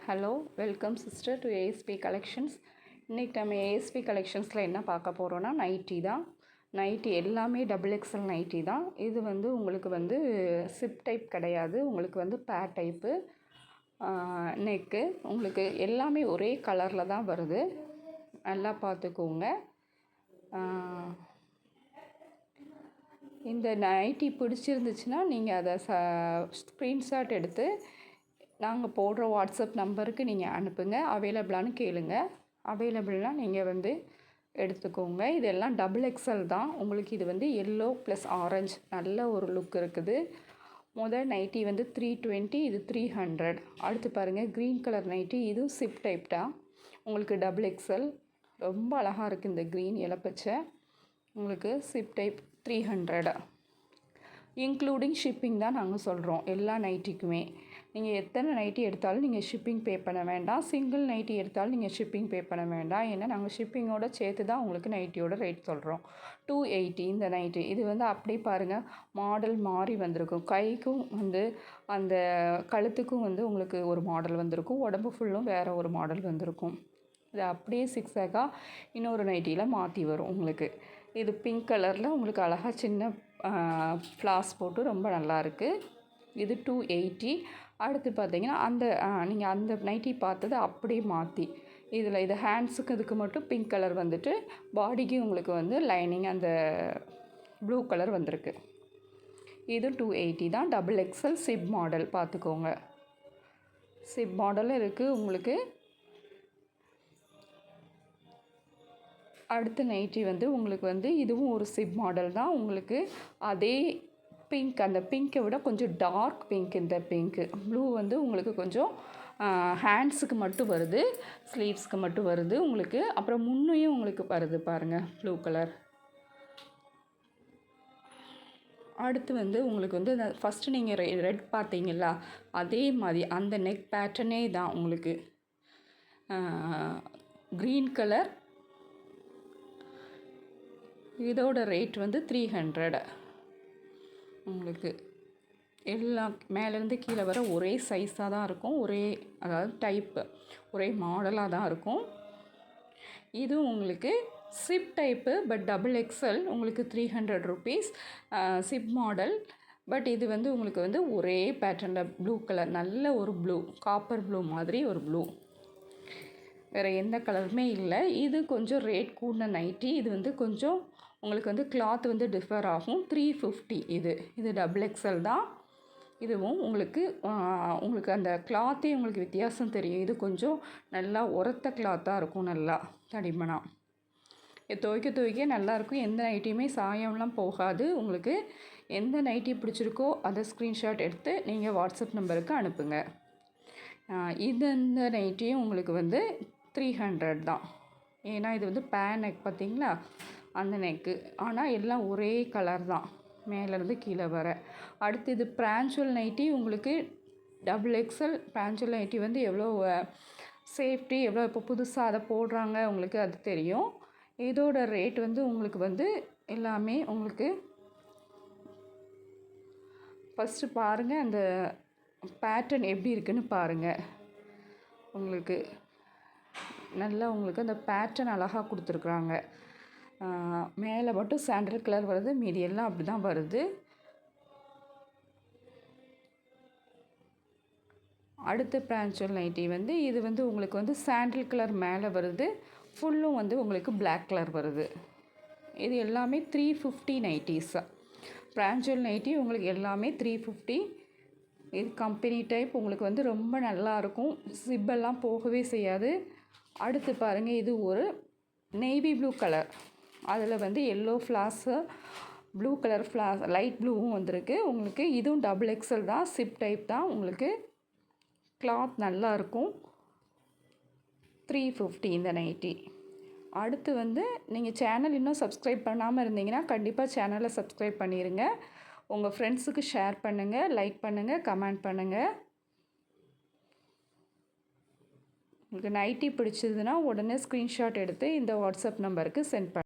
Hello, welcome sister to ASP collections. இன்றைக்கி நம்ம ASP கலெக்ஷன்ஸில் என்ன பார்க்க போகிறோன்னா நைட்டி தான். நைட்டி எல்லாமே டபுள் எக்ஸல் நைட்டி தான். இது வந்து உங்களுக்கு வந்து சிப் டைப் கிடையாது, உங்களுக்கு வந்து பேர் டைப்பு நெக்கு. உங்களுக்கு எல்லாமே ஒரே கலரில் தான் வருது, நல்லா பார்த்துக்கோங்க. இந்த நைட்டி பிடிச்சிருந்துச்சுன்னா நீங்கள் அதை ஸ்க்ரீன்ஷாட் எடுத்து நாங்கள் போடுற வாட்ஸ்அப் நம்பருக்கு நீங்கள் அனுப்புங்க. அவைலபிளானு கேளுங்க. அவைலபிள்னால் நீங்கள் வந்து எடுத்துக்கோங்க. இதெல்லாம் டபுள் எக்ஸல் தான். உங்களுக்கு இது வந்து எல்லோ ப்ளஸ் ஆரஞ்சு நல்ல ஒரு லுக் இருக்குது. முதல் நைட்டி வந்து 320, இது 300. அடுத்து பாருங்கள், க்ரீன் கலர் நைட்டி, இதுவும் சிப் டைப் தான். உங்களுக்கு டபுள் எக்ஸல் ரொம்ப அழகாக இருக்குது. இந்த க்ரீன் இலப்பச்சை உங்களுக்கு சிப் டைப் 300. இன்க்ளூடிங் ஷிப்பிங் தான் நாங்கள் சொல்கிறோம் எல்லா நைட்டிக்குமே. நீங்கள் எத்தனை நைட்டி எடுத்தாலும் நீங்கள் ஷிப்பிங் பே பண்ண வேண்டாம். சிங்கிள் நைட்டி எடுத்தாலும் நீங்கள் ஷிப்பிங் பே பண்ண வேண்டாம். ஏன்னா நாங்கள் ஷிப்பிங்கோடு சேர்த்து தான் உங்களுக்கு நைட்டியோட ரேட் சொல்கிறோம். 280 இந்த நைட்டி. இது வந்து அப்படியே பாருங்கள், மாடல் மாறி வந்திருக்கும். கைக்கும் வந்து அந்த கழுத்துக்கும் வந்து உங்களுக்கு ஒரு மாடல் வந்திருக்கும், உடம்பு ஃபுல்லும் வேறு ஒரு மாடல் வந்திருக்கும். இது அப்படியே சிக்ஸாக இன்னொரு நைட்டியில் மாற்றி வரும் உங்களுக்கு. இது பிங்க் கலரில் உங்களுக்கு அழகாக சின்ன ஃப்ளாஸ் போட்டு ரொம்ப நல்லாயிருக்கு. இது 280. அடுத்து பார்த்தீங்கன்னா அந்த நீங்கள் அந்த நைட்டி பார்த்தது அப்படியே மாற்றி இதில் இது ஹேண்ட்ஸுக்கு இதுக்கு மட்டும் பிங்க் கலர் வந்துட்டு, பாடிக்கு உங்களுக்கு வந்து லைனிங் அந்த ப்ளூ கலர் வந்திருக்கு. இது 280 தான். டபுள் எக்ஸல் சிப் மாடல் பார்த்துக்கோங்க. சிப் மாடலும் இருக்குது உங்களுக்கு. அடுத்த நைட்டி வந்து உங்களுக்கு வந்து இதுவும் ஒரு சிப் மாடல் தான். உங்களுக்கு அதே பிங்க், அந்த பிங்க்கை விட கொஞ்சம் டார்க் பிங்க். இந்த பிங்க்கு ப்ளூ வந்து உங்களுக்கு கொஞ்சம் ஹேண்ட்ஸுக்கு மட்டும் வருது, ஸ்லீவ்ஸ்க்கு மட்டும் வருது உங்களுக்கு. அப்புறம் முன்னையும் உங்களுக்கு வருது பாருங்கள், ப்ளூ கலர். அடுத்து வந்து உங்களுக்கு வந்து ஃபஸ்ட்டு நீங்கள் ரெட் பார்த்தீங்களா, அதே மாதிரி அந்த நெக் பேட்டர்னே தான் உங்களுக்கு. க்ரீன் கலர், இதோட ரேட் வந்து 300. உங்களுக்கு எல்லாம் மேலேருந்து கீழே வர ஒரே சைஸாக தான் இருக்கும், அதாவது டைப்பு ஒரே மாடலாக தான் இருக்கும். இது உங்களுக்கு cheap type, but double excel. உங்களுக்கு 300 ருபீஸ் சிப் மாடல். பட் இது வந்து உங்களுக்கு வந்து ஒரே பேட்டர்னில் ப்ளூ கலர், நல்ல ஒரு ப்ளூ, காப்பர் ப்ளூ மாதிரி ஒரு ப்ளூ, வேறு எந்த கலருமே இல்லை. இது கொஞ்சம் ரேட் கூடின நைட்டி. இது வந்து கொஞ்சம் உங்களுக்கு வந்து கிளாத் வந்து டிஃபர் ஆகும். 350 இது டபுள் எக்ஸல் தான். இதுவும் உங்களுக்கு அந்த கிளாத்தே உங்களுக்கு வித்தியாசம் தெரியும். இது கொஞ்சம் நல்லா உரத்த கிளாத்தாக இருக்கும், நல்லா தடிமனாக. துவைக்க நல்லாயிருக்கும். எந்த நைட்டியுமே சாயம்லாம் போகாது. உங்களுக்கு எந்த நைட்டி பிடிச்சிருக்கோ அதை ஸ்க்ரீன்ஷாட் எடுத்து நீங்கள் வாட்ஸ்அப் நம்பருக்கு அனுப்புங்க. இந்த நைட்டியும் உங்களுக்கு வந்து 300 தான். ஏன்னா இது வந்து நெக் பார்த்தீங்களா, அந்த நெக்கு. ஆனால் எல்லாம் ஒரே கலர் தான் மேலேருந்து கீழே வர. அடுத்து இது பிரான்சுவல் நைட்டி. உங்களுக்கு டபுள் எக்ஸல் பிரான்சுவல் நைட்டி வந்து எவ்வளோ சேஃப்டி, எவ்வளோ இப்போ புதுசாக அதை போடுறாங்க உங்களுக்கு அது தெரியும். இதோட ரேட் வந்து உங்களுக்கு வந்து எல்லாமே உங்களுக்கு ஃபஸ்ட்டு பாருங்கள், அந்த பேட்டர்ன் எப்படி இருக்குதுன்னு பாருங்கள். உங்களுக்கு நல்லா உங்களுக்கு அந்த பேட்டர்ன் அழகாக கொடுத்துருக்குறாங்க. மேலே மட்டும் சாண்டல் கலர் வருது, மீதி எல்லாம் அப்படி தான் வருது. அடுத்த பிரான்சுவல் நைட்டி வந்து இது வந்து உங்களுக்கு வந்து சாண்டல் கலர் மேலே வருது, ஃபுல்லும் வந்து உங்களுக்கு பிளாக் கலர் வருது. இது எல்லாமே 350 நைட்டிஸ். பிரான்சுவல் நைட்டி உங்களுக்கு எல்லாமே 350. இது கம்பெனி டைப். உங்களுக்கு வந்து ரொம்ப நல்லாயிருக்கும், சிப்பெல்லாம் போகவே செய்யாது. அடுத்து பாருங்கள், இது ஒரு நேவி ப்ளூ கலர், அதில் வந்து yellow flash, blue colour flash, light ப்ளூவும் வந்திருக்கு உங்களுக்கு. இதுவும் டபுள் எக்ஸல் தான், சிப் டைப் தான். உங்களுக்கு கிளாத் நல்லாயிருக்கும். 350 இந்த நைட்டி. அடுத்து வந்து நீங்கள் சேனல் இன்னும் சப்ஸ்கிரைப் பண்ணாமல் இருந்தீங்கன்னா கண்டிப்பாக சேனலை சப்ஸ்கிரைப் பண்ணிடுங்க. உங்கள் ஃப்ரெண்ட்ஸுக்கு ஷேர் பண்ணுங்கள், லைக் பண்ணுங்கள், கமெண்ட் பண்ணுங்கள். உங்களுக்கு நைட்டி பிடிச்சதுன்னா உடனே ஸ்க்ரீன்ஷாட் எடுத்து இந்த வாட்ஸ்அப் நம்பருக்கு சென்ட் பண்ணுங்கள்.